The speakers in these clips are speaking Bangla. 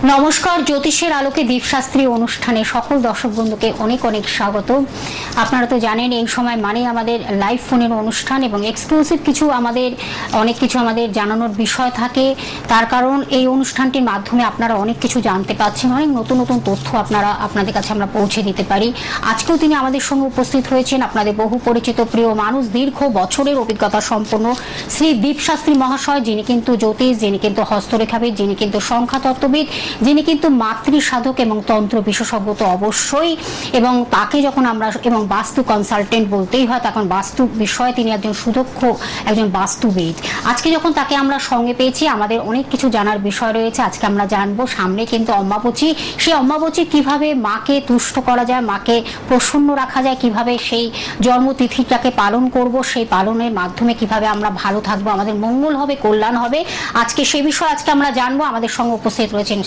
নমস্কার, জ্যোতিষের আলোকে দীপশাস্ত্রী অনুষ্ঠানে সকল দর্শক বন্ধুকে অনেক অনেক স্বাগত। আপনারা তো জানেন এই সময় মানে আমাদের লাইভ ফোনের অনুষ্ঠান এবং এক্সক্লুসিভ অনেক কিছু আমাদের জানানোর বিষয় থাকে। তার কারণ এই অনুষ্ঠানটির মাধ্যমে আপনারা অনেক কিছু জানতে পাচ্ছেন, অনেক নতুন নতুন তথ্য আপনাদের কাছে আমরা পৌঁছে দিতে পারি। আজকেও তিনি আমাদের সঙ্গে উপস্থিত হয়েছেন, আপনাদের বহু পরিচিত প্রিয় মানুষ, দীর্ঘ বছরের অভিজ্ঞতা সম্পন্ন শ্রী দীপশাস্ত্রী মহাশয়, যিনি কিন্তু জ্যোতিষ, যিনি কিন্তু হস্তরেখাবিদ, যিনি কিন্তু সংখ্যাতত্ত্ববিদ, যিনি কিন্তু মাতৃ সাধক এবং তন্ত্র বিশেষজ্ঞ তো অবশ্যই। এবং তাকে যখন আমরা এবং বাস্তু কনসালটেন্ট বলতেই হয়, তখন বাস্তু বিষয়ে তিনি একজন সুদক্ষ একজন বাস্তুবিদ। আজকে যখন তাকে আমরা সঙ্গে পেয়েছি, আমাদের অনেক কিছু জানার বিষয় রয়েছে। আজকে আমরা জানবো সামনে কিন্তু অম্বাবচী, সেই অম্বাবচী কিভাবে মাকে তুষ্ট করা যায়, মাকে প্রসন্ন রাখা যায়, কিভাবে সেই জন্মতিথিটাকে পালন করব, সেই পালনের মাধ্যমে কিভাবে আমরা ভালো থাকবো, আমাদের মঙ্গল হবে, কল্যাণ হবে। আজকে সেই বিষয়ে আমরা জানবো। আমাদের সঙ্গে উপস্থিত রয়েছেন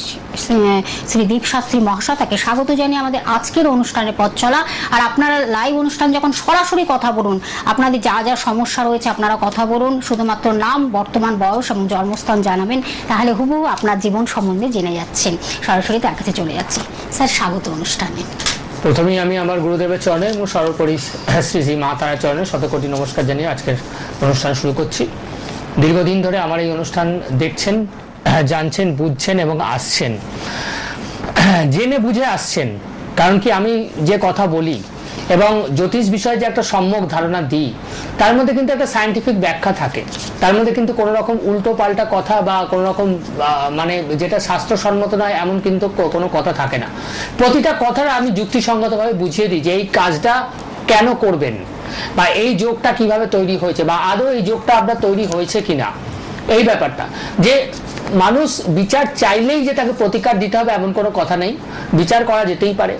শ্রী দীপশাস্ত্রী মহাশয়, তাকে স্বাগত জানিয়ে আমাদের আজকের অনুষ্ঠানের পথ চলা। আর আপনারা লাইভ অনুষ্ঠান যখন সরাসরি কথা বলুন, আপনাদের যা যা সমস্যা রয়েছে আপনারা কথা বলুন, শুধুমাত্র নাম, বর্তমান বয়স এবং জন্মস্থান জানাবেন, তাহলে হুবহু আপনার জীবন সম্বন্ধে জেনে যাচ্ছেন। সরাসরি তার কাছে চলে যাচ্ছি। স্যার, স্বাগত অনুষ্ঠানে। প্রথমেই আমি আমার গুরুদেবের চরণে এবং সর্বোপরি শ্রী শ্রী মা তারার চরণে শতকোটি নমস্কার জানিয়ে আজকের অনুষ্ঠান শুরু করছি। দীর্ঘদিন ধরে আমার এই অনুষ্ঠান দেখছেন, জানছেন, বুঝছেন এবং আসছেন, জেনে বুঝে আসছেন। কারণ কি, আমি যে কথা বলি এবং জ্যোতিষ বিষয়ে যে একটা সম্যক ধারণা দিই, তার মধ্যে কিন্তু একটা সায়েন্টিফিক ব্যাখ্যা থাকে। তার মধ্যে কিন্তু কোনো রকম উল্টো পাল্টা কথা বা কোনো রকম মানে যেটা শাস্ত্রসম্মত নয় এমন কিন্তু কোনো কথা থাকে না। প্রতিটা কথার আমি যুক্তিসঙ্গতভাবে বুঝিয়ে দিই যে এই কাজটা কেন করবেন, বা এই যোগটা কিভাবে তৈরি হয়েছে, বা আদৌ এই যোগটা আপনার তৈরি হয়েছে কিনা। এই ব্যাপারটা যে মানুষ বিচার চাইলেই যে তাকে প্রতিকার দিতে হবে এমন কোনো কথা নেই, বিচার করা যেতেই পারে।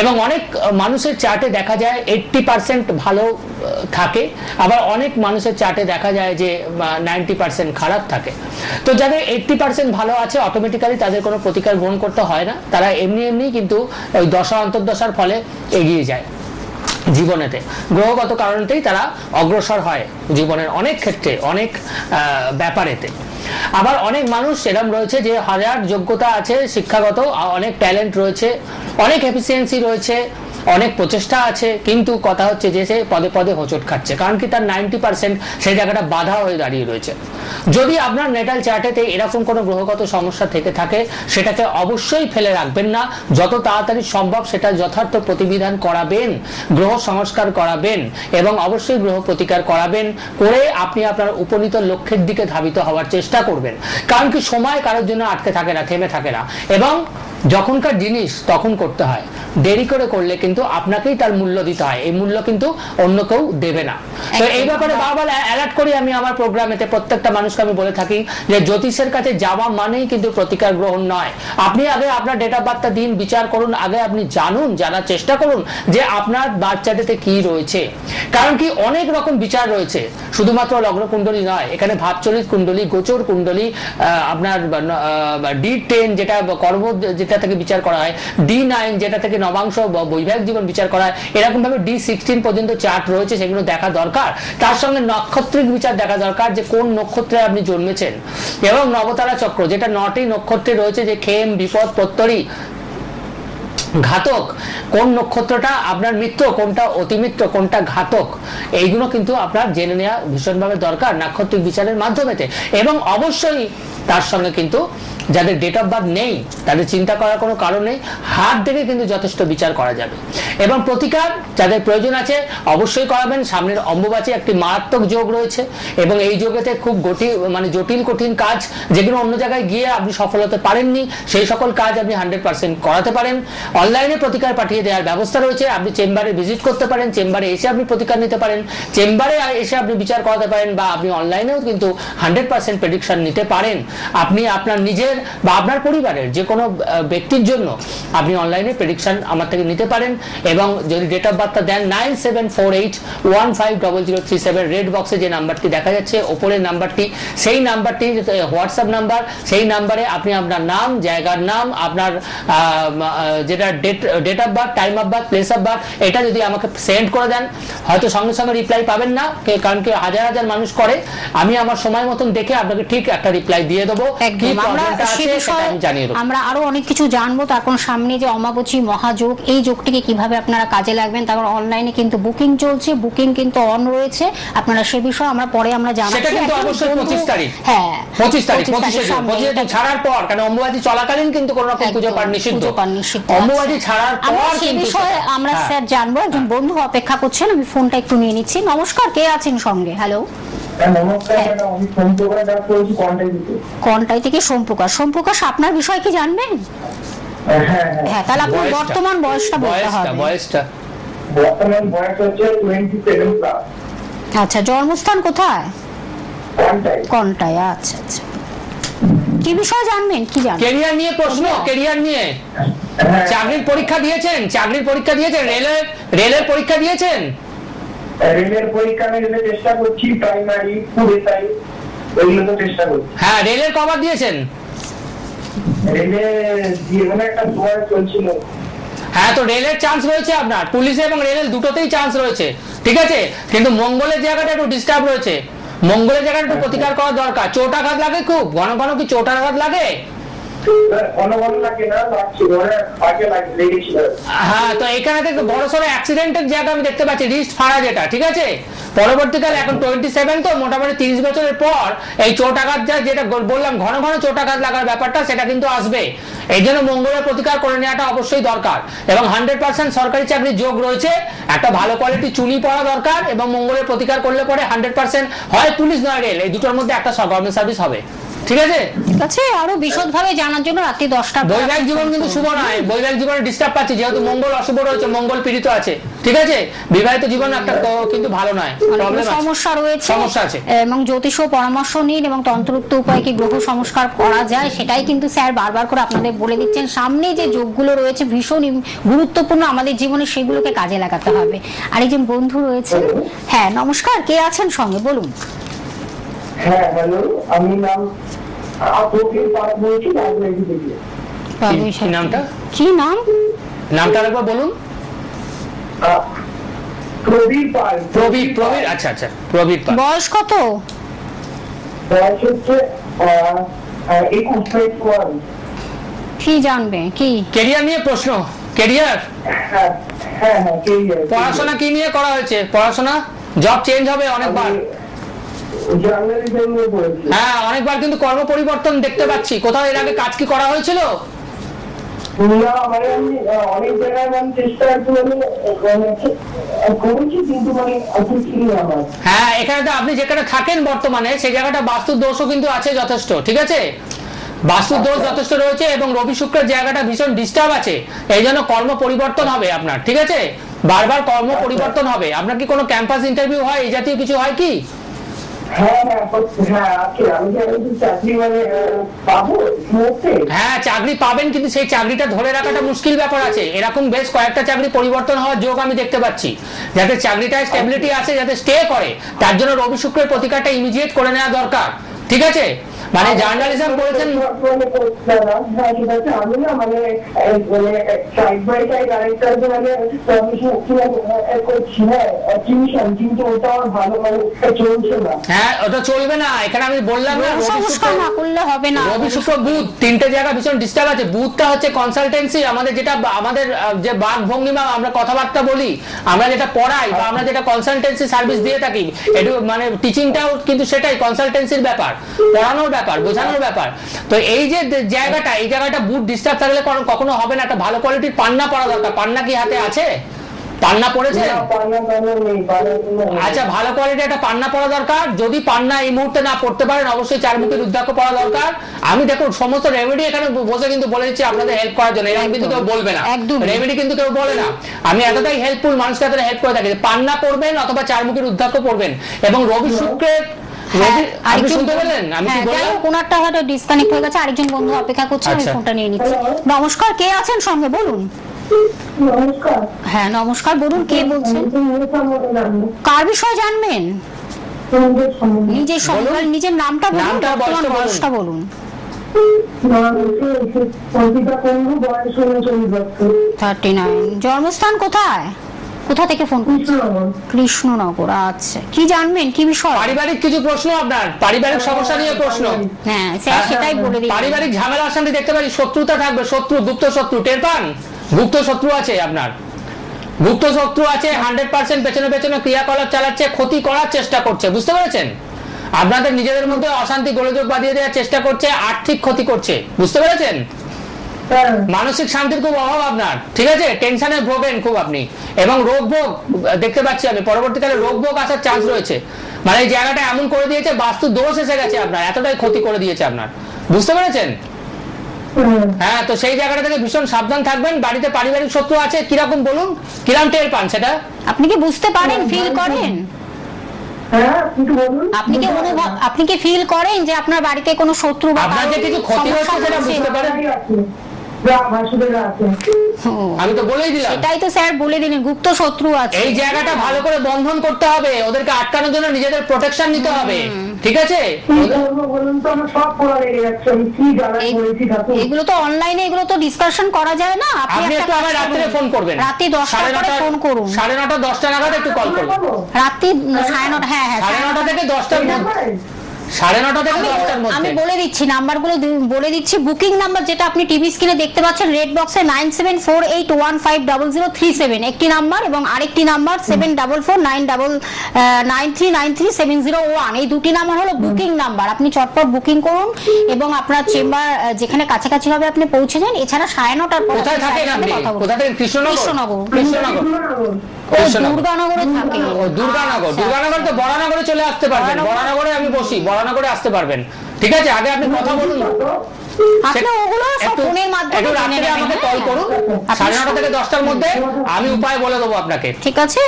এবং অনেক মানুষের চার্টে দেখা যায় 80% ভালো থাকে, আবার অনেক মানুষের চার্টে দেখা যায় যে 90% খারাপ থাকে। তো যাদের 80% ভালো আছে, অটোমেটিক্যালি তাদের কোনো প্রতিকার গ্রহণ করতে হয় না, তারা এমনি কিন্তু ওই দশা অন্তর্দশার ফলে এগিয়ে যায় জীবনেতে। গ্রহগত কারণেতেই তারা অগ্রসর হয় জীবনের অনেক ক্ষেত্রে, অনেক ব্যাপারেতে। আবার অনেক মানুষ এরকম রয়েছে যে হাজার যোগ্যতা আছে, শিক্ষাগত অনেক ট্যালেন্ট রয়েছে, অনেক এফিসিয়েন্সি রয়েছে, অনেক প্রচেষ্টা আছে, কিন্তু কথা হচ্ছে যে সে পদে পদে হোঁচট খাচ্ছে। কারণ কি, তার 90% সেই জায়গাটা বাধা হয়ে দাঁড়িয়ে রয়েছে। যদি আপনার নেটাল চার্টেতে এরকম কোনো গ্রহগত সমস্যা থেকে থাকে, সেটাকে অবশ্যই ফেলে রাখবেন না, যত তাড়াতাড়ি সম্ভব সেটা যথার্থ প্রতিবিধান করাবেন, গ্রহ সংস্কার করাবেন এবং অবশ্যই গ্রহ প্রতিকার করাবেন, করে আপনি আপনার উপনীত লক্ষ্যের দিকে ধাবিত হওয়ার চেষ্টা করবেন। কারণ কি, সময় কারোর জন্য আটকে থাকে না, থেমে থাকে না, এবং যখনকার জিনিস তখন করতে হয়। দেরি করে করলে কিন্তু আপনাকেই তার মূল্য দিতে হয়, এই মূল্য কিন্তু অন্য কেউ দেবে না। তো এই ব্যাপারে বারবার অ্যালার্ট করি আমি আমার প্রোগ্রামেতে। প্রত্যেকটা মানুষকে আমি বলে থাকি যে জ্যোতিষের কাছে যাওয়া মানেই কিন্তু প্রতিকার গ্রহণ নয়। আপনি আগে আপনার ডেট অফ বার্থটা দিন, বিচার করুন, আগে আপনি জানার চেষ্টা করুন যে আপনার বাচ্চাটাতে কি রয়েছে। কারণ কি, অনেক রকম বিচার রয়েছে, শুধুমাত্র লগ্ন কুণ্ডলী নয়, এখানে ভাবচলিত কুণ্ডলী, গোচর কুণ্ডলী, আপনার D10 যেটা কর্ম যেটা থেকে বিচার করা হয়, D9 যেটা থেকে নবাংশ বৈবাহিক জীবন বিচার করা হয়, এরকম ভাবে D16 পর্যন্ত চার্ট রয়েছে, সেগুলো দেখা দরকার। তার সঙ্গে নক্ষত্রিক বিচার দেখা দরকার, যে কোন নক্ষত্রে আপনি জন্মেছেন, এবং নবতারা চক্র যেটা 9টি নক্ষত্রে রয়েছে, যে খেম, বিপদ, প্রত্যরি, ঘাতক, কোন নক্ষত্রটা আপনার মিত্র, কোনটা অতিমিত্র, কোনটা ঘাতক, এইগুলো কিন্তু আপনার জেনে নেওয়া ভীষণভাবে দরকার নাক্ষত্রিক বিচারের মাধ্যমেতে। এবং অবশ্যই তার সঙ্গে কিন্তু যাদের ডেট অফ বার্থ নেই তাদের চিন্তা করার কোনো কারণ নেই, হাত দেখে কিন্তু যথেষ্ট বিচার করা যাবে। এবং প্রতিকার যাদের প্রয়োজন আছে অবশ্যই করাবেন। সামনের অম্বুবাচী একটি মারাত্মক যোগ রয়েছে, এবং এই যোগেতে খুব জটিল কঠিন কাজ, যেগুলো অন্য জায়গায় গিয়ে আপনি সফল হতে পারেননি, সেই সকল কাজ আপনি 100% করাতে পারেন। অনলাইনে প্রতিকার পাঠিয়ে দেওয়ার ব্যবস্থা রয়েছে, আপনি চেম্বারে ভিজিট করতে পারেন, চেম্বারে এসে আপনি প্রতিকার নিতে পারেন, চেম্বারে এসে আপনি বিচার করাতে পারেন, বা আপনি অনলাইনেও কিন্তু 100% প্রেডিকশন নিতে পারেন। আপনি আপনার নিজের বা আপনার পরিবারের যে কোনো ব্যক্তির জন্য আপনি অনলাইনে প্রেডিকশন আমার থেকে নিতে পারেন। এবং যদি ডেট অফ বার্থটা দেন 9748150037, রেড বক্সে যে নাম্বারটি দেখা যাচ্ছে ওপরের নাম্বারটি, সেই নাম্বারটি হোয়াটসঅ্যাপ নাম্বার, সেই নাম্বারে আপনি আপনার নাম, জায়গার নাম, আপনার যেটা date of birth, time of birth, place of birth, এটা যদি আমাকে সেন্ড করে দেন, হয়তো সঙ্গে সঙ্গে রিপ্লাই পাবেন না, কারণ কি হাজার হাজার মানুষ করে, আমি আমার সময় মতন দেখে আপনাকে ঠিক একটা রিপ্লাই দিয়ে দেবো। কি প্রবলেমটা জায়গাটা সে আছে সেটা বিষয়ে আমি জানিয়ে দেবো। আমরা আরো অনেক কিছু জানবো। তারপর সামনে যে অমাবচী মহাযোগ, এই যোগটিকে কিভাবে আপনারা কাজে লাগবেন, তারপর অনলাইনে কিন্তু বুকিং চলছে, বুকিং কিন্তু অন রয়েছে, আপনারা সে বিষয়ে আমরা পরে আমরা জানাচ্ছি। সেটা কিন্তু অবশ্যই 25 তারিখ, হ্যাঁ 25 তারিখ, 25 সামনে ছাড়ার পর, কারণ অম্বুবাচী চলাকালীন কিন্তু কোনো রকম পুজো পাঠ নিষিদ্ধ। অম্বুবাচী ছাড়ার পর সে কিন্তু বিষয়ে আমরা স্যার জানবো। একজন বন্ধু অপেক্ষা করছেন, আমি ফোনটা একটু নিয়ে নিচ্ছি। নমস্কার, কে আছেন সঙ্গে? হ্যালো, কন্টাই থেকে সোমপ্রকাশ। সোমপ্রকাশ, আপনার বিষয় কি জানবেন? হ্যাঁ, তাহলে আপনার বর্তমান বয়সটা বলতে হবে। বয়সটা বর্তমান বয়স হচ্ছে 27 প্লাস। আচ্ছা, জন্মস্থান কোথায়? কন্টাই। আচ্ছা আচ্ছা, কি বিষয় জানবেন, কি জানবেন? ক্যারিয়ার নিয়ে প্রশ্ন, ক্যারিয়ার নিয়ে। চাকরির পরীক্ষা দিয়েছেন? চাকরির পরীক্ষা দিয়েছেন? রেলের পরীক্ষা দিয়েছেন? রেলের পরীক্ষা আমি চেষ্টা করছি, প্রাইমারি পুলিশাই ওইগুলো তো চেষ্টা করছি। হ্যাঁ, রেলের কবার দিয়েছেন? রেলে জীবনে একটা সময় চলছিল। হ্যাঁ, তো রেলের চান্স রয়েছে আপনার, পুলিশে এবং রেলের দুটোতেই চান্স রয়েছে, ঠিক আছে? কিন্তু মঙ্গলের জায়গাটা একটু ডিস্টার্ব রয়েছে, মঙ্গলের জায়গাটা একটু প্রতিকার করা দরকার। চোটাঘাত লাগে খুব ঘন ঘন, কি চোটাঘাত লাগে? হ্যাঁ, তো এখানে দেখতে বড় সড়ো অ্যাক্সিডেন্টের জায়গা আমি দেখতে পাচ্ছি, রিস্ট ফাড়া যেটা, ঠিক আছে? পরবর্তীকালে এখন 27 তো মোটামুটি 30 বছরের পর এই চোটাঘাত যেটা বললাম, ঘন ঘন চোটাঘাত লাগার ব্যাপারটা, সেটা কিন্তু আসবে। এই জন্য মঙ্গলের প্রতিকার করে নেওয়াটা অবশ্যই দরকার, এবং 100% সরকারি চাকরির যোগ রয়েছে। একটা ভালো কোয়ালিটি চুনি পড়া দরকার, এবং মঙ্গলের প্রতিকার করলে পরে 100% হয় পুলিশ নয় রেল, এই দুটোর মধ্যে একটা গভর্নমেন্ট সার্ভিস হবে, ঠিক আছে? ঠিক আছে, আরো বিশদভাবে জানার জন্য রাত্রি 10টা। বৈবাহিক জীবন কিন্তু শুভ নয়, বৈবাহিক জীবনে ডিস্টার্ব পাচ্ছি, যেহেতু মঙ্গল অশুভ রয়েছে, মঙ্গল পীড়িত আছে, ঠিক আছে? বিবাহিত জীবন একটা কিন্তু ভালো নয়, সমস্যা রয়েছে, সমস্যা আছে। এবং জ্যোতিষ পরামর্শ নিন, এবং তন্ত্রোক্ত উপায়ে কি গ্রহ সংস্কার করা যায় সেটাই কিন্তু স্যার বারবার করে আপনাদের বলে দিচ্ছেন। সামনে যে যোগগুলো রয়েছে ভীষণ গুরুত্বপূর্ণ আমাদের জীবনে, সেগুলোকে কাজে লাগাতে হবে। আরেকজন বন্ধু রয়েছে। হ্যাঁ, নমস্কার, কে আছেন সঙ্গে, বলুন। হ্যাঁ, হ্যালো, আমি নাম কি নাম? নামটা আরেকবার বলুন। প্রবীর পাল। প্রবীর, আচ্ছা আচ্ছা, প্রবীর পাল। বয়স কত? বয়স হচ্ছে 21। কি জানবে, কি ক্যারিয়ার নিয়ে প্রশ্ন? ক্যারিয়ার, হ্যাঁ হ্যাঁ, পড়াশোনা কি নিয়ে করা হয়েছে? পড়াশোনা, জব চেঞ্জ হবে অনেকবার। হ্যাঁ, অনেকবার কিন্তু কর্ম পরিবর্তন দেখতে পাচ্ছি। কোথাও এর আগে কাজ কি করা হয়েছিল? অনেক জায়গায় চেষ্টা করেছি, কিন্তু হ্যাঁ, এখানে তো আপনি যেখানে থাকেন বর্তমানে, সেই জায়গাটা বাস্তু দোষও কিন্তু আছে যথেষ্ট, ঠিক আছে? বাস্তু দোষ যথেষ্ট রয়েছে, এবং রবি শুক্রের জায়গাটা ভীষণ ডিস্টার্ব আছে। এই জন্য কর্ম পরিবর্তন হবে আপনার, ঠিক আছে? বারবার কর্ম পরিবর্তন হবে। আপনার কি কোনো ক্যাম্পাস ইন্টারভিউ হয়, এই জাতীয় কিছু হয় কি? হ্যাঁ, চাকরি পাবেন, কিন্তু সেই চাকরিটা ধরে রাখাটা মুশকিল ব্যাপার আছে। এরকম বেশ কয়েকটা চাকরি পরিবর্তন হওয়ার যোগ আমি দেখতে পাচ্ছি, যাতে চাকরিটায় স্টেবিলিটি আছে, যাতে স্টে করে। তার জন্য রবি শুক্রের প্রতিকারটা ইমিডিয়েট করে নেওয়া দরকার, ঠিক আছে? মানে জার্নালিজম করেছেন, আমি না সাইড বাই সাইড আরেকটা কিন্তু ওটা আমার ভালো চলছে না। হ্যাঁ, ওটা চলবে না। এখানে আমি বললাম না, সংস্কার না করলে হবে না। রবি শুক্র বুধ তিনটে জায়গা ভীষণ ডিস্টার্ব আছে। বুধটা হচ্ছে কনসালটেন্সি, আমাদের যেটা আমাদের যে বাক ভঙ্গিমা, আমরা কথাবার্তা বলি, আমরা যেটা পড়াই, বা আমরা যেটা কনসালটেন্সি সার্ভিস দিয়ে থাকি, একটু মানে টিচিংটাও কিন্তু সেটাই কনসালটেন্সির ব্যাপার, পড়ানোর ব্যাপার, বোঝানোর ব্যাপার। তো এই যে জায়গাটা, এই জায়গাটা বুধ ডিস্টার্ব থাকলে কখনো হবে না। একটা ভালো কোয়ালিটির পান্না পড়া দরকার। পান্না কি হাতে আছে? পান্না পড়েছে? আচ্ছা, ভালো কোয়ালিটি একটা পান্না পড়া দরকার। যদি পান্না এই মুহূর্তে না পড়তে পারেন, অবশ্যই চারমুখী রুদ্রাক্ষ পড়া দরকার। আমি দেখুন সমস্ত রেমেডি এখানে বসে কিন্তু বলে দিচ্ছি আপনাদের হেল্প করার জন্য। এরকম কিন্তু কেউ বলবে না, রেমেডি কিন্তু কেউ বলে না। আমি এতটাই হেল্পফুল, মানুষকে এতটা হেল্প করে থাকি। পান্না পড়বেন অথবা চারমুখী রুদ্রাক্ষ পড়বেন, এবং রবি শুক্রের আরেকজন বন্ধু অপেক্ষা করছে, আমি ফোনটা নিয়ে নিচ্ছি। নমস্কার, কে আছেন সঙ্গে, বলুন। হ্যাঁ, নমস্কার, বলুন, কে বলছেন? কার বিষয় জানবেন? নিজের নামটা বলুন, বর্তমান বয়সটা বলুন। 39। জন্মস্থান কোথায়? কোথা থেকে ফোন করছেন? কৃষ্ণনগর। কৃষ্ণনগর। আচ্ছা, কি জানবেন, কি বিষয়? পারিবারিক কিছু প্রশ্ন, আপনার পারিবারিক সমস্যা নিয়ে প্রশ্ন। হ্যাঁ স্যার, সেটাই বলে দিন। পারিবারিক ঝামেলা অশান্তি দেখতে পারি, শত্রুতা থাকবে, শত্রু, গুপ্ত শত্রু টের পান? গুপ্ত শত্রু আছে আপনার, গুপ্ত শত্রু আছে, 100% পেছনে পেছনে ক্রিয়াকলাপ চালাচ্ছে, ক্ষতি করার চেষ্টা করছে, বুঝতে পেরেছেন? আপনাদের নিজেদের মধ্যে অশান্তি গোলযোগ বাঁধিয়ে দেওয়ার চেষ্টা করছে, আর্থিক ক্ষতি করছে, বুঝতে পেরেছেন? হ্যাঁ। মানসিক শান্তির খুব অভাব আপনার, ঠিক আছে? টেনশনে ভোগেন খুব আপনি, এবং রোগ ভোগ দেখতে পাচ্ছি আমি, পরবর্তীকালে রোগ ভোগ আসার চান্স রয়েছে। মানে এই জায়গাটা এমন করে দিয়েছে, বাস্তু দোষ এসে গেছে আপনার, এতটাই ক্ষতি করে দিয়েছে আপনার, বুঝতে পেরেছেন? হ্যাঁ, তো সেই জায়গাটা থেকে ভীষণ সাবধান থাকবেন। বাড়িতে পারিবারিক শত্রু আছে, কিরকম বলুন, কিরকম টের পান সেটা? আপনি কি বুঝতে পারেন, ফিল করেন? হ্যাঁ, কিন্তু বলুন। আপনি কি অনুভব, আপনি কি ফিল করেন যে আপনার বাড়িতে কোনো শত্রু বা আপনার যে কিছু ক্ষতি হচ্ছে সেটা বুঝতে পারেন? আমি তো বলেই দিলাম, সেটাই তো স্যার বলে দিলেন, গুপ্ত শত্রু আছে। এই জায়গাটা ভালো করে বন্ধন করতে হবে, ওদেরকে আটকানোর জন্য নিজেদের প্রোটেকশন নিতে হবে, ঠিক আছে? বলুন তো, আমার সব পড়া লেগে যাচ্ছে, আমি কি জ্বালা করেছি ঠাকুর। এগুলো তো অনলাইনে, এগুলো তো ডিসকাশন করা যায় না। আপনি একটা একটু কাজ আমার রাত্রে করুন। ফোন করবেন, রাতে 10টার পরে ফোন করুন। 9:30 10টা নাগাদ একটু কল করবেন। রাতে 9:30, হ্যাঁ হ্যাঁ 9:30 থেকে 10টার মধ্যে, 9:30 থেকে 10টার আমি মধ্যে। বলে দিচ্ছি নাম্বারগুলো, বলে দিচ্ছি। বুকিং নাম্বার যেটা আপনি টিভি স্ক্রিনে দেখতে পাচ্ছেন রেড বক্সে 9748150037 একটি নাম্বার, এবং আরেকটি নাম্বার 744999393701। এই দুটি নাম্বার হলো বুকিং নাম্বার। আপনি চটপট বুকিং করুন এবং আপনার চেম্বার যেখানে কাছাকাছি হবে আপনি পৌঁছে যান। এছাড়া 9:30 পর কোথায় থাকেন আপনি? কোথা থেকে? কৃষ্ণনগর। কৃষ্ণনগর। কৃষ্ণনগর। ও দুর্গানগরে থাকে। ও দুর্গানগর। দুর্গানগর তো বরানগরে চলে আসতে পারবেন, বরানগরে আমি বসি, বরানগরে আসতে পারবেন, ঠিক আছে? আগে আপনি কথা বলুন, আপনি ওগুলো সব একটু ফোনের মাধ্যমে একটু জেনে রাত্রে নেবেন, আমাকে হ্যাঁ। কল করুন, আপনি 9:30 থেকে 10টার মধ্যে আমি উপায় বলে দেবো আপনাকে, ঠিক আছে?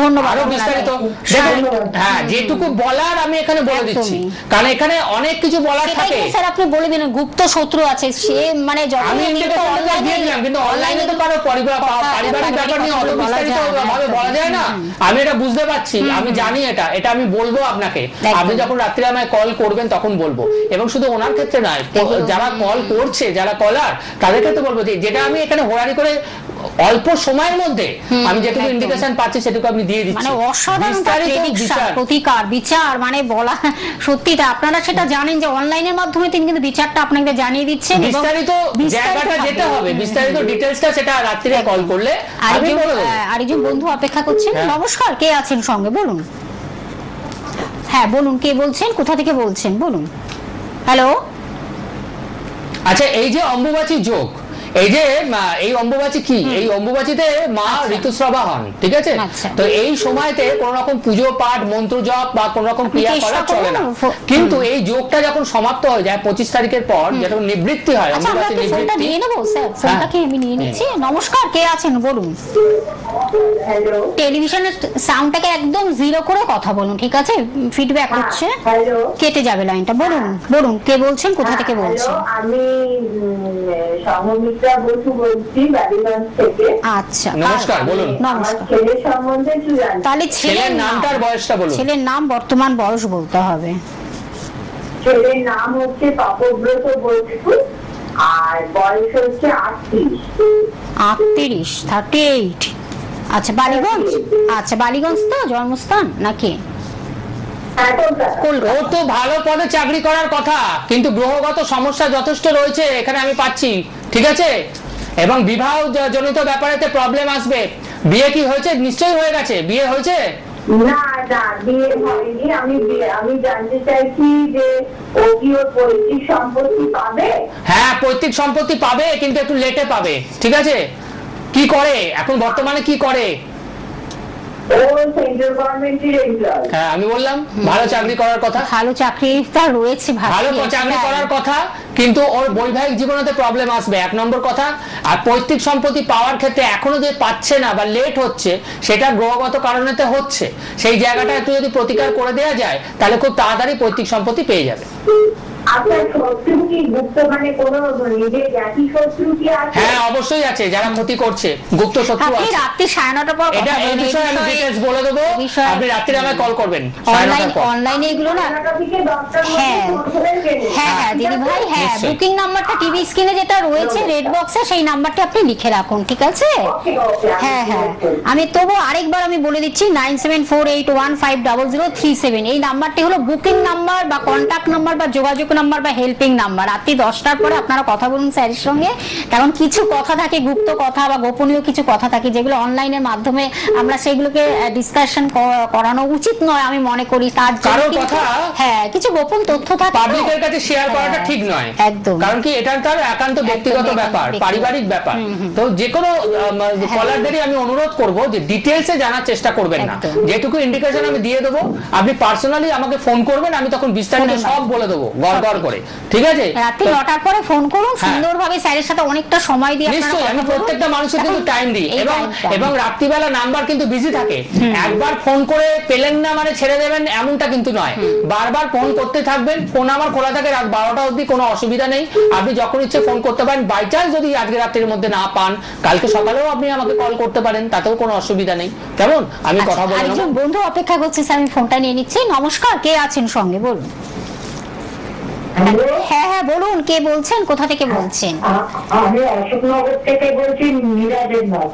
ধন্যবাদ। আরো আপনাকে। বিস্তারিত দেখুন। হ্যাঁ, যেটুকু বলার আমি এখানে বলে দিচ্ছি, কারণ এখানে অনেক কিছু বলার সেটাই থাকে। তো স্যার আপনি বলে দিলেন, গুপ্ত শত্রু আছে, সে মানে আমি ইন্ডিকেশন দিয়ে দিলাম, কিন্তু অনলাইনে তো কারো পারিবারিক ব্যাপার নিয়ে অত বিস্তারিত ভাবে বলা যায় না। আমি এটা বুঝতে পারছি, আমি জানি, এটা আমি বলবো আপনাকে। আপনি যখন রাত্রে আমায় কল করবেন তখন বলবো, এবং শুধু ওনার ক্ষেত্রে নয়, যারা কল করছে, যারা কলার, তাদের ক্ষেত্রে বলবো যে যেটা আমি এখানে হোরারি করে অল্প সময়ের মধ্যে আমি যেটুকু ইন্ডিকেশন পাচ্ছি সেটুকু আমি দিয়ে দিচ্ছি। মানে অসাধারণ প্রতিকার, বিচার, মানে বলা সত্যিটা আপনারা সেটা জানেন যে অনলাইনের মাধ্যমে তিনি কিন্তু বিচারটা আপনাকে জানিয়ে দিচ্ছেন। বিস্তারিত জায়গাটা যেতে হবে, বিস্তারিত ডিটেইলসটা সেটা রাত্রিরে কল করলে আমি বলে দেব। আরেকজন বন্ধু অপেক্ষা করছেন। নমস্কার, কে আছেন সঙ্গে বলুন? হ্যাঁ বলুন, কে বলছেন, কোথা থেকে বলছেন বলুন? হ্যালো। আচ্ছা, এই যে অম্বুবাচী যোগ, এই যে এই অম্বুবাচী কি, এই অম্বুবাচীতে মা ঋতুস্রাবা হন, ঠিক আছে? তো এই সময়তে কোন রকম পুজো পাঠ, মন্ত্র জপ বা কোন রকম ক্রিয়া করা চলে না। কিন্তু এই যোগটা যখন সমাপ্ত হয়ে যায় 25 তারিখের পর, যখন নিবৃত্তি হয়, অম্বুবাচী নিবৃত্তি। নিয়ে নেবো স্যার, ফোনটাকে আমি নিয়ে নিচ্ছি। নমস্কার, কে আছেন বলুন? টেলিভিশনের সাউন্ডটাকে একদম জিরো করে কথা বলুন, ঠিক আছে? ফিডব্যাক হচ্ছে, কেটে যাবে লাইনটা। বলুন বলুন, কে বলছেন, কোথা থেকে বলছেন? আমি সহমিত্রা বসু বলছি, বালিগঞ্জ থেকে। আচ্ছা, নমস্কার, বলুন। আমার ছেলের সম্বন্ধে একটু জানতে। তাহলে ছেলের নামটার বয়সটা বলুন। ছেলের নাম, বর্তমান বয়স বলতে হবে। ছেলের নাম হচ্ছে পাপব্রত বসু, আর বয়স হচ্ছে 38, 38। আচ্ছা, বালিগঞ্জ। আচ্ছা, বালিগঞ্জ তো জন্মস্থান নাকি? ও তো ভালো পদে চাকরি করার কথা, কিন্তু গ্রহগত সমস্যা যথেষ্ট রয়েছে এখানে আমি পাচ্ছি, ঠিক আছে? এবং বিবাহ জনিত ব্যাপারেতে প্রবলেম আসবে। বিয়ে কি হয়েছে? নিশ্চয়ই হয়ে গেছে। বিয়ে হয়েছে? না না, বিয়ে হয়নি। আমি জানতে চাইছি যে ও কি ওর পৈতৃক সম্পত্তি পাবে? হ্যাঁ, পৈতৃক সম্পত্তি পাবে, কিন্তু একটু লেটে পাবে, ঠিক আছে? কি করে এখন বর্তমানে, কি করে? ও সেন্ট্রাল গভর্নমেন্টের এমপ্লয়ি। হ্যাঁ, আমি বললাম ভালো চাকরি করার কথা, ভালো চাকরিটা রয়েছে, ভালো চাকরি করার কথা, কিন্তু ওর বৈবাহিক জীবনেতে প্রবলেম আসবে, 1 নম্বর কথা। আর পৈতৃক সম্পত্তি পাওয়ার ক্ষেত্রে এখনো যে পাচ্ছে না বা লেট হচ্ছে, সেটা গ্রহগত কারণেতে হচ্ছে। সেই জায়গাটা একটু যদি প্রতিকার করে দেওয়া যায়, তাহলে খুব তাড়াতাড়ি পৈতৃক সম্পত্তি পেয়ে যাবে। আপনার শত্রু কি গুপ্ত, মানে কোনো নিজের জাতি শত্রু কি আছে? হ্যাঁ অবশ্যই আছে, যারা ক্ষতি করছে, গুপ্ত শত্রু আপনি আছে। রাত্রি 9:30 পর এটা এই বিষয়ে আমি ডিটেইলস বলে দেবো, আপনি রাত্রে আমায় কল করবেন অনলাইনে এগুলো না। 9টা থেকে 10টার মধ্যে হ্যাঁ ফোন করে জেনে। হ্যাঁ দিদি ভাই, হ্যাঁ নিশ্চয়ই। বুকিং নাম্বারটা টিভি স্ক্রিনে যেটা রয়েছে রেড বক্সে, সেই নাম্বারটা আপনি লিখে রাখুন, ঠিক আছে? ওকে, ওকে, আমি হ্যাঁ হ্যাঁ, note করছি। আমি তবু আরেকবার আমি বলে দিচ্ছি 9748150037, এই নাম্বারটি হলো বুকিং নাম্বার বা কন্ট্যাক্ট নাম্বার বা যোগাযোগ নাম্বার বা হেল্পিং নাম্বার। রাত্রি 10টার পরে আপনারা কথা বলুন স্যারের সঙ্গে, কারণ কিছু কথা থাকে, গুপ্ত কথা বা গোপনীয় কিছু কথা থাকে, যেগুলো অনলাইনের মাধ্যমে আমরা সেগুলোকে ডিসকাশন করানো উচিত নয় আমি মনে করি। তার জন্য কারোর কিন্তু- কথা হ্যাঁ কিছু গোপন তথ্য থাকে, পাবলিকের কাছে শেয়ার করাটা হ্যাঁ, ঠিক নয়, একদম। কারণ কি এটা তার একান্ত ব্যক্তিগত একদম, ব্যাপার, ব্যক্তিগত। পারিবারিক ব্যাপার। তো যে কোনো কলারদেরই আমি অনুরোধ করব যে ডিটেইলসে জানার চেষ্টা করবেন না, একদম। যেটুকু ইন্ডিকেশন আমি দিয়ে দেবো আপনি পার্সোনালি আমাকে ফোন করবেন, আমি তখন বিস্তারিত ফোনের সব বলে দেবো গড় করে, ঠিক আছে? রাত্রি তো 9টার পরে ফোন করুন, হ্যাঁ। সুন্দরভাবে স্যারের সাথে অনেকটা সময় দিয়ে আপনারা নিশ্চয়ই, কথা আমি বলুন। প্রত্যেকটা মানুষের কিন্তু টাইম দিই, এই এবং টাইমটা। এবং রাত্রিবেলা নাম্বার কিন্তু বিজি থাকে, একবার ফোন করে পেলেন না মানে ছেড়ে দেবেন এমনটা কিন্তু নয়, বারবার ফোন করতে থাকবেন। ফোন আমার খোলা থাকে রাত 12টা অবধি, কোনো অসুবিধা নেই, আপনি যখন ইচ্ছে ফোন করতে পারেন। বাই চান্স যদি আজকে রাত্রির মধ্যে না পান, কালকে সকালেও আপনি আমাকে কল করতে পারেন, তাতেও কোনো অসুবিধা নেই। কেমন? আমি কথা বলে নেব। আরেকজন বন্ধু অপেক্ষা করছে, স্যার আমি ফোনটা নিয়ে নিচ্ছি। নমস্কার, কে আছেন সঙ্গে বলুন? হ্যালো, হ্যাঁ হ্যাঁ বলুন, কে বলছেন, কোথা থেকে বলছেন? আমি অশোকনগর থেকে বলছি, মীরা দেবনাথ।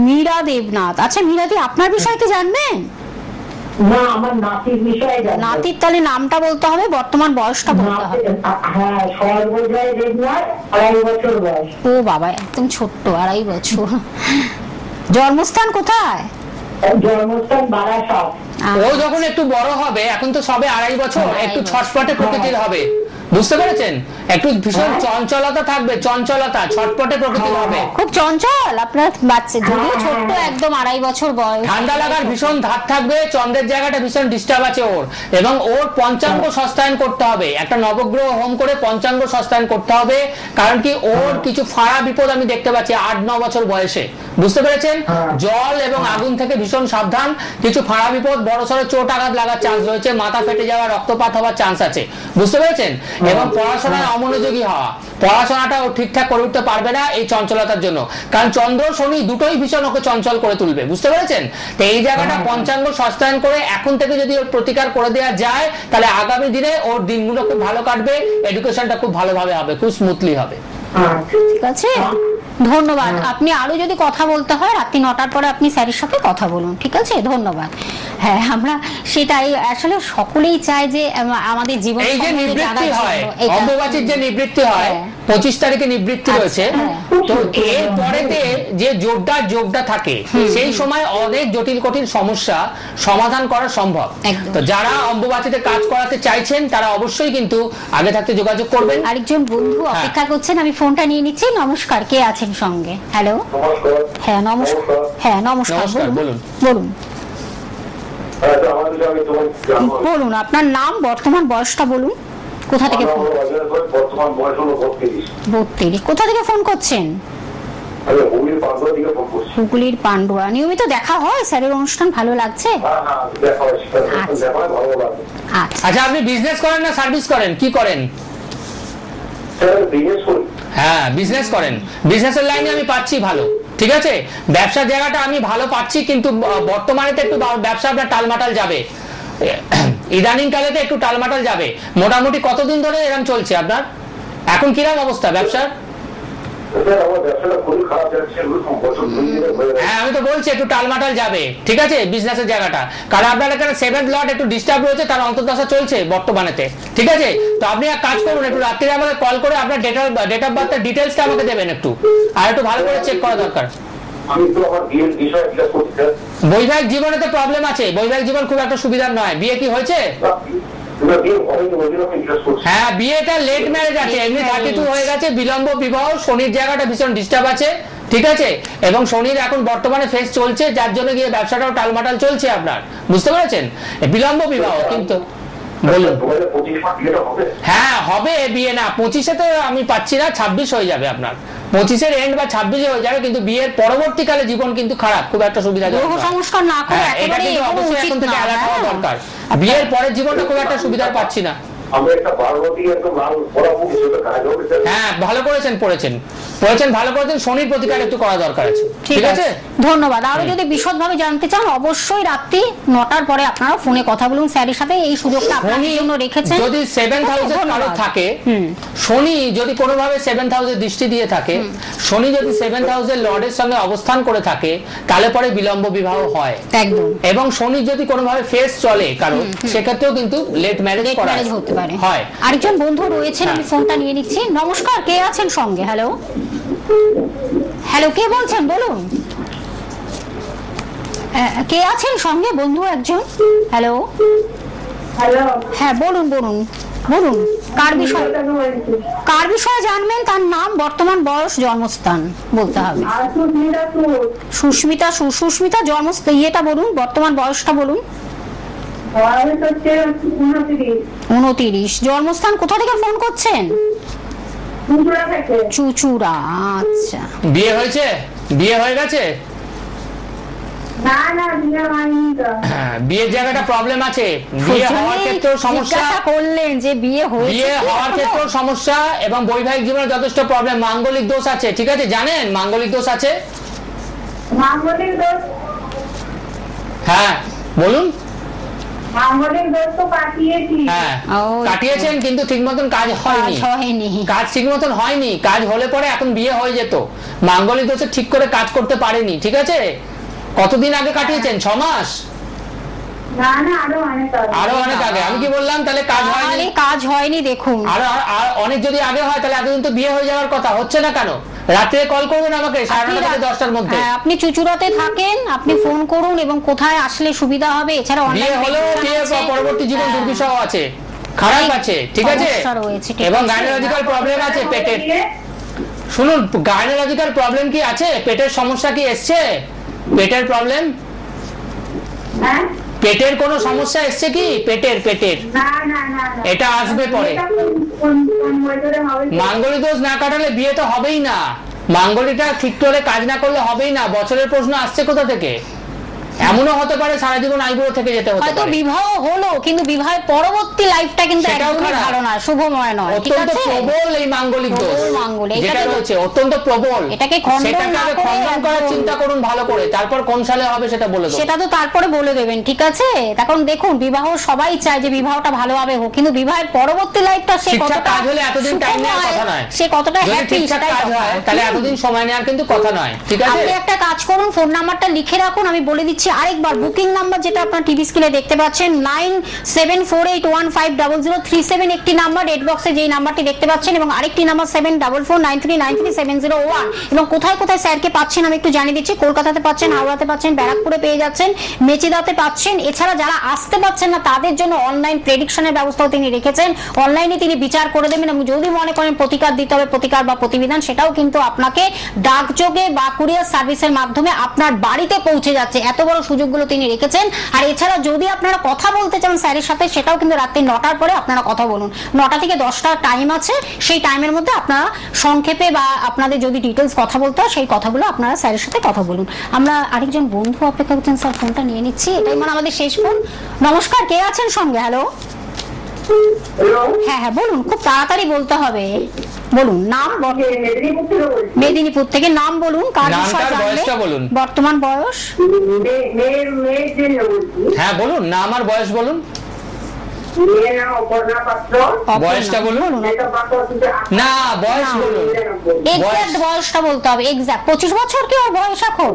মীরা দেবনাথ। আচ্ছা মীরাদি, আপনার বিষয় কি জানবেন? না, আমার নাতির বিষয়ে জানবো। নাতির তাহলে নামটা বলতে হবে, বর্তমান বয়সটা বলতে হবে। হ্যাঁ, সর্বজয় দেবনাথ, 2.5 বছর বয়স। ও বাবা, একদম ছোট্ট, 2.5 বছর। জন্মস্থান কোথায়? জন্মস্থান বারাসাত। ও যখন একটু বড় হবে, এখন তো সবে 2.5 বছর, একটু ছটপটে প্রকৃতির হবে, বুঝতে পেরেছেন? একটু ভীষণ চঞ্চলতা থাকবে, চঞ্চলতা, ছটপটে প্রকৃতির হবে। খুব চঞ্চল আপনার বাচ্চা, যদিও ছোট্ট, একদম 2.5 বছর বয়স। ঠান্ডা লাগার ভীষণ ধাত থাকবে, চন্দ্রের জায়গাটা ভীষণ ডিস্টার্ব আছে ওর, এবং ওর পঞ্চাঙ্গ সস্তায়ন করতে হবে, একটা নবগ্রহ হোম করে পঞ্চাঙ্গ সস্তায়ন করতে হবে, কারণ কি ওর কিছু ফাড়া বিপদ আমি দেখতে পাচ্ছি 8-9 বছর বয়সে, বুঝতে পেরেছেন? জল এবং আগুন থেকে ভীষণ সাবধান, কিছু ফাড়া বিপদ, বড়সড় চোট আঘাত লাগার চান্স রয়েছে, মাথা ফেটে যাওয়ার, রক্তপাত হওয়ার চান্স আছে, বুঝতে পেরেছেন? এবং পড়াশোনায় অমনোযোগী হওয়া, পড়াশোনাটা ও ঠিকঠাক করে উঠতে পারবে না এই চঞ্চলতার জন্য, কারণ চন্দ্র শনি দুটোই ভীষণ ওকে চঞ্চল করে তুলবে, বুঝতে পেরেছেন? তো এই জায়গাটা পঞ্চাঙ্গ সস্তায়ন করে এখন থেকে যদি ওর প্রতিকার করে দেওয়া যায়, তাহলে আগামী দিনে ওর দিনগুলো খুব ভালো কাটবে, এডুকেশনটা খুব ভালোভাবে হবে, খুব স্মুথলি হবে। ঠিক আছে, ধন্যবাদ। আপনি আরো যদি কথা বলতে হয় রাত্রি 9টার পরে আপনি স্যারের সাথে কথা বলুন, ঠিক আছে? ধন্যবাদ। হ্যাঁ, আমরা সেটাই আসলে সকলেই চায় যে আমাদের জীবন এই যে সম্বন্ধে জানার নিবৃত্তি হয়, জন্য। এটা- অম্বুবাচীর যে নিবৃত্তি হয়, হ্যাঁ। 25 তারিখে নিবৃত্তি আচ্ছা, রয়েছে, হ্যাঁ। তো এর পরেতে যে যোগটা থাকে, সেই সময় অনেক জটিল কঠিন সমস্যা সমাধান করা সম্ভব। একদম। তো যারা অম্বুবাচীতে কাজ করাতে চাইছেন, তারা অবশ্যই কিন্তু আগে থাকতে যোগাযোগ করবেন। আরেকজন বন্ধু অপেক্ষা করছেন, আমি ফোনটা নিয়ে নিচ্ছি। নমস্কার, কে আছেন সঙ্গে? হ্যালো, নমস্কার। হ্যাঁ নমস্কার। হ্যাঁ নমস্কার, নমস্কার, বলুন বলুন। বলুন আচ্ছা, আমার বিষয়ে আমি তোমার জানবো। বলুন, আপনার নাম, বর্তমান বয়সটা বলুন, কোথা থেকে ফোন? বর্তমান বয়স হলো 32। 32। কোথা থেকে ফোন করছেন? আমি হুগলির পান্ডুয়া দিকে ফোন করছি। হুগলির পান্ডুয়া। নিয়মিত দেখা হয় স্যারের অনুষ্ঠান? ভালো লাগছে? হ্যাঁ হ্যাঁ, দেখা হয়, আচ্ছা। দেখা হয়, ভালো লাগে। আচ্ছা, আচ্ছা, আপনি বিজনেস করেন না সার্ভিস করেন, কি করেন? স্যার, বিজনেস করি। হ্যাঁ, বিজনেস করেন। বিজনেসের লাইনে আমি পাচ্ছি ভালো, ঠিক আছে? ব্যবসার জায়গাটা আমি ভালো পাচ্ছি, কিন্তু বর্তমানে তো একটু ব্যবসা আপনার টালমাটাল যাবে, ইদানিং কালে তো একটু টালমাটাল যাবে। মোটামুটি কতদিন ধরে এরকম চলছে আপনার? এখন কিরকম অবস্থা ব্যবসার? স্যার, আমার ব্যবসাটা খুবই খারাপ যাচ্ছে, বছর 2 দিনে হয়ে গেছে। হ্যাঁ, আমি তো বলছি একটু টালমাটাল যাবে, ঠিক আছে, বিজনেসের জায়গাটা, কারণ আপনার এখানে 7th লট একটু ডিস্টার্ব রয়েছে, তার অন্তর্দশা চলছে বর্তমানেতে, ঠিক আছে? তো আপনি এক কাজ করুন, একটু রাত্রে আমাকে কল করে আপনার ডেট অফ বার্থের ডিটেলসটা আমাকে দেবেন একটু, আর একটু ভালো করে চেক করা দরকার। আমি তো আমার বিয়ের বিষয়ে জিজ্ঞাসা করছি স্যার। বৈবাহিক জীবনে তো প্রবলেম আছে, বৈবাহিক জীবন খুব একটা সুবিধার নয়। বিয়ে কি হয়েছে? না, বিয়ে হয়নি, ওই জন্য আমি জিজ্ঞাসা করছি। হ্যাঁ, বিয়েটা লেট ম্যারেজ আছে, এমনি 32 হয়ে গেছে, বিলম্ব বিবাহ, শনির জায়গাটা ভীষণ ডিস্টার্ব আছে, ঠিক আছে? এবং শনির এখন বর্তমানে ফেস চলছে, যার জন্য গিয়ে ব্যবসাটাও টালমাটাল চলছে আপনার, বুঝতে পেরেছেন? বিলম্ব বিবাহ কিন্তু। বলুন। 2025 মাস বিয়েটা হবে? হ্যাঁ হবে, বিয়ে না 25-এ তো আমি পাচ্ছি না, 26 হয়ে যাবে আপনার, 25-এর এন্ড বা 26-এ হয়ে যাবে, কিন্তু বিয়ের পরবর্তীকালে জীবন কিন্তু খারাপ, খুব একটা সুবিধা গ্রহ সংস্কার না করে এটা একেবারে কিন্তু এগোনো অবশ্যই উচিত এখন থেকে না। অ্যালার্ট হওয়া হ্যাঁ। দরকার। বিয়ের পরের জীবনটা খুব একটা সুবিধা পাচ্ছি না। আমি একটা পার্বতী একদম লাল পরাবো কিছুটা কাজ হবে স্যার। হ্যাঁ ভালো করেছেন, পড়েছেন ভালো করেছেন। শনির প্রতিকার একটু করা দরকার আছে, ঠিক আছে? ধন্যবাদ। আরো যদি বিশদভাবে জানতে চান অবশ্যই রাত্রি 9টার পরে আপনারা ফোনে কথা বলুন স্যারের সাথে, এই সুযোগটা আপনাদের জন্য রেখেছেন। যদি 7000 কারো থাকে, শনি যদি কোনোভাবে 7000 দৃষ্টি দিয়ে থাকে, শনি যদি 7000 লর্ডের সঙ্গে অবস্থান করে থাকে, তাহলে পরে বিলম্ব বিবাহ হয় একদম। এবং শনি যদি কোনোভাবে ফেস চলে কারো, সেক্ষেত্রেও কিন্তু লেট ম্যারেজ হতে পারে। হয়। আরেকজন বন্ধু রয়েছেন, আমি ফোনটা নিয়ে নিচ্ছি। নমস্কার, কে আছেন সঙ্গে? হ্যালো হ্যালো, কে বলছেন বলুন? কে আছেন সঙ্গে বন্ধু একজন? হ্যালো হ্যালো, হ্যাঁ বলুন বলুন বলুন, কার বিষয়ে জানবেন? তার নাম, বর্তমান বয়স, জন্মস্থান বলতে হবে। সুস্মিতা, সুস্মিতা জন্মস্থান ইয়েটা বলুন, বর্তমান বয়সটা বলুন। 29। জন্মস্থান কোথা থেকে ফোন করছেন? চুচুড়া। আচ্ছা, বিয়ে হয়েছে? বিয়ে হয়ে গেছে? না না, বিয়ে হয়নি তো। হ্যাঁ, বিয়ের জায়গাটা প্রবলেম আছে। বিয়ে হওয়ার ক্ষেত্রেও সমস্যা, করলেন যে বিয়ে হয়েছে, বিয়ে হওয়ার ক্ষেত্রেও সমস্যা এবং বৈবাহিক জীবনে যথেষ্ট প্রবলেম। মাঙ্গলিক দোষ আছে, ঠিক আছে? জানেন মাঙ্গলিক দোষ আছে? মাঙ্গলিক দোষ? হ্যাঁ বলুন। মাঙ্গলিক দোষ তো কাটিয়েছি। হ্যাঁ কাটিয়েছেন, কিন্তু ঠিক মতন কাজ হয়নি। কাজ ঠিক মতন হয়নি। কাজ হলে পরে এখন বিয়ে হয়ে যেত। মাঙ্গলিক দোষে ঠিক করে কাজ করতে পারেনি, ঠিক আছে? কতদিন আগে কাটিয়েছেন? 6 মাস? না না, আরো অনেক আগে। আমি কি বললাম? তাহলে কাজ হয়নি। কাজ হয়নি, দেখুন। আর অনেক যদি আগে হয় তাহলে এতদিন তো বিয়ে হয়ে যাওয়ার কথা। হচ্ছে না কেন? রাত্রে কল করবেন আমাকে 9:30 থেকে 10টার মধ্যে। আপনি চুচুড়াতে থাকেন, আপনি ফোন করুন এবং কোথায় আসলে সুবিধা হবে। এছাড়া বিয়ে হলো, বিয়ে পরবর্তী জীবন দুর্বিষহ আছে, খারাপ আছে, ঠিক আছে? এবং গাইনোলজিক্যাল প্রবলেম আছে পেটের। শুনুন, গাইনোলজিক্যাল প্রবলেম কি আছে? পেটের সমস্যা কি এসছে? পেটের প্রবলেম, পেটের কোনো সমস্যা এসছে কি? পেটের এটা আসবে পরে। মাঙ্গলিক দোষ না কাটালে বিয়ে তো হবেই না। মাঙ্গলিকটা ঠিক করে কাজ না করলে হবেই না। বছরের প্রশ্ন আসছে কোথা থেকে? এমনও হতে পারে সারা জীবন আইবুড়ো থেকে যেতে হতে হয়তো পারে। বিবাহ হলো কিন্তু বিবাহের পরবর্তী লাইফটা কিন্তু একদমই ভালো না, শুভময় নয়, ঠিক অত্যন্ত আছে? প্রবল এই মাঙ্গলিক দোষ যেটা রয়েছে, অত্যন্ত প্রবল। এটাকে খণ্ডন করার চিন্তা করুন ভালো করে, তারপর কোন সালে হবে সেটা বলে দেব। সেটা তো তারপরে বলে দেবেন, ঠিক আছে? তখন দেখুন, বিবাহ সবাই চায় যে বিবাহটা ভালোভাবে হোক, কিন্তু বিবাহের পরবর্তী লাইফটা সে কতটা কাজ হলে এতদিন টাইম নেওয়ার কথা নয়, সে কতটা হ্যাপি সেটাই কাজ হয়, তাহলে এতদিন সময় নেওয়ার কিন্তু কথা নয়, ঠিক আছে? আপনি একটা কাজ করুন, ফোন নাম্বারটা লিখে রাখুন, আমি বলে দিচ্ছি আরেকবার। বুকিং নাম্বার যেটা আপনার টিভি স্ক্রিনে দেখতে পাচ্ছেন 9748150037 একটি নাম্বার, রেড বক্সে যেই নাম্বারটি দেখতে পাচ্ছেন, এবং আরেকটি নাম্বার 7449393701। এবং কোথায় কোথায় স্যারকে পাচ্ছেন আমি একটু জানিয়ে দিচ্ছি। কলকাতাতে পাচ্ছেন, হাওড়াতে পাচ্ছেন, ব্যারাকপুরে পেয়ে যাচ্ছেন, মেচিদাতে পাচ্ছেন। এছাড়া যারা আসতে পাচ্ছেন না তাদের জন্য অনলাইন প্রেডিকশনের ব্যবস্থাও তিনি রেখেছেন। অনলাইনে তিনি বিচার করে দেবেন এবং যদি মনে করেন প্রতিকার দিতে হবে, প্রতিকার বা প্রতিবিধান, সেটাও কিন্তু আপনাকে ডাকযোগে বা কুরিয়ার সার্ভিসের মাধ্যমে আপনার বাড়িতে পৌঁছে যাচ্ছে। এত বড় সুযোগগুলো তিনি রেখেছেন। আর এছাড়া যদি আপনারা কথা বলতে চান স্যারের সাথে, সেটাও কিন্তু রাত্রি 9টার পরে আপনারা কথা বলুন। 9টা থেকে 10টা টাইম আছে, সেই টাইমের মধ্যে আপনারা সংক্ষেপে বা আপনাদের যদি ডিটেলস কথা বলতে হয় সেই কথাগুলো আপনারা স্যারের সাথে কথা বলুন। আমরা আরেকজন বন্ধু অপেক্ষা করছেন, স্যার ফোনটা নিয়ে নিচ্ছি, এটাই মানে আমাদের শেষ ফোন। নমস্কার, কে আছেন সঙ্গে? হ্যালো হ্যাঁ হ্যাঁ বলুন, খুব তাড়াতাড়ি বলতে হবে, বলুন নাম। মেদিনীপুর থেকে। নাম বলুন, কার বিষয়ে জানবেন? বর্তমান বয়স? হ্যাঁ বলুন, নাম আর বয়স বলুন। বয়সটা বলুন না, বয়স বলুন, এক্সাক্ট বয়সটা বলতে হবে। এক্সাক্ট 25 বছর কি ওর বয়স এখন?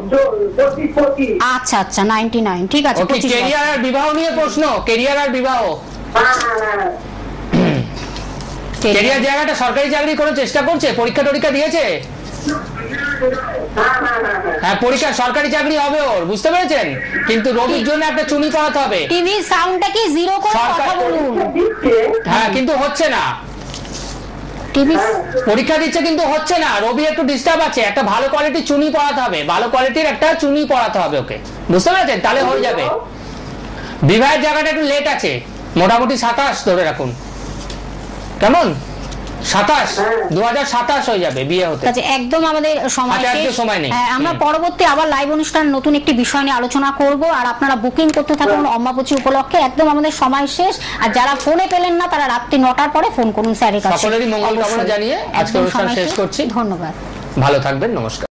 আচ্ছা আচ্ছা 99, ঠিক আছে। ক্যারিয়ার আর বিবাহ নিয়ে প্রশ্ন, ক্যারিয়ার আর বিবাহ। ক্যারিয়ার জায়গাটা সরকারি চাকরি করার চেষ্টা করছে, পরীক্ষা টরীক্ষা দিয়েছে? হ্যাঁ, পরীক্ষা সরকারি চাকরি হবে ওর, বুঝতে পেরেছেন? কিন্তু রবির জন্য একটা চুনি পড়াতে হবে। টিভি সাউন্ডটা কি জিরো করে কথা বলুন। হ্যাঁ, কিন্তু হচ্ছে না। টিভি পরীক্ষা দিচ্ছে কিন্তু হচ্ছে না। রবি একটু ডিস্টার্ব আছে, একটা ভালো কোয়ালিটির চুনি পড়াতে হবে, ভালো কোয়ালিটির একটা চুনি পড়াতে হবে ওকে, বুঝতে পেরেছেন? তাহলে হয়ে যাবে। বিবাহের জায়গাটা একটু লেট আছে, মোটামুটি 27 ধরে রাখুন, কেমন? 27 হ্যাঁ। 2027 হয়ে যাবে বিয়ে হতে। আচ্ছা, একদম আমাদের সময় হাতে একটু শেষ। সময় নেই। হ্যাঁ, আমরা পরবর্তী আবার লাইভ অনুষ্ঠান নতুন একটি বিষয় নিয়ে আলোচনা করব, আর আপনারা বুকিং করতে থাকুন অম্বাবচী উপলক্ষে। একদম আমাদের সময় শেষ, আর যারা ফোনে পেলেন না তারা রাত্রি 9টার পরে ফোন করুন স্যারের কাছে। সকলেরই মঙ্গল কামনা অবশ্যই। জানিয়ে আজকে একদম অনুষ্ঠান সময় শেষ করছি। ধন্যবাদ। ভালো থাকবেন, নমস্কার।